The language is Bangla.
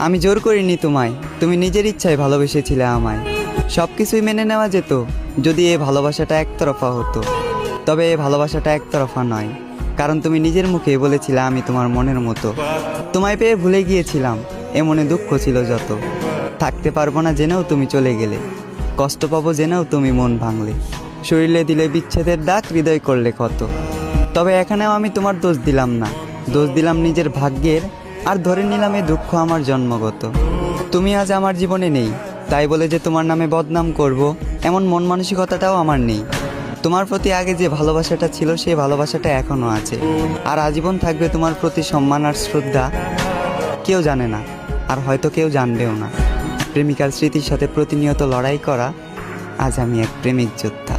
আমি জোর করিনি তোমায়, তুমি নিজের ইচ্ছায় ভালোবেসেছিলে আমায়। সব কিছুই মেনে নেওয়া যেত যদি এই ভালোবাসাটা একতরফা হতো। তবে এই ভালোবাসাটা একতরফা নয়, কারণ তুমি নিজের মুখে বলেছিলে আমি তোমার মনের মতো। তোমায় পেয়ে ভুলে গিয়েছিলাম, এ মনে দুঃখ ছিল যত। থাকতে পারবো না জেনেও তুমি চলে গেলে, কষ্ট পাবো জেনেও তুমি মন ভাঙলে। শরীরে দিলে বিচ্ছেদের দাগ, হৃদয় করলে ক্ষত। তবে এখানেও আমি তোমার দোষ দিলাম না, দোষ দিলাম নিজের ভাগ্যের। আর ধরে নিলাম এই দুঃখ আমার জন্মগত। তুমি আজ আমার জীবনে নেই, তাই বলে যে তোমার নামে বদনাম করব এমন মন মানসিকতাটাও আমার নেই। তোমার প্রতি আগে যে ভালোবাসাটা ছিল সেই ভালোবাসাটা এখনও আছে, আর আজীবন থাকবে তোমার প্রতি সম্মান আর শ্রদ্ধা। কেউ জানে না, আর হয়তো কেউ জানবেও না, প্রেমিকার স্মৃতির সাথে প্রতিনিয়ত লড়াই করা। আজ আমি এক প্রেমিক যোদ্ধা।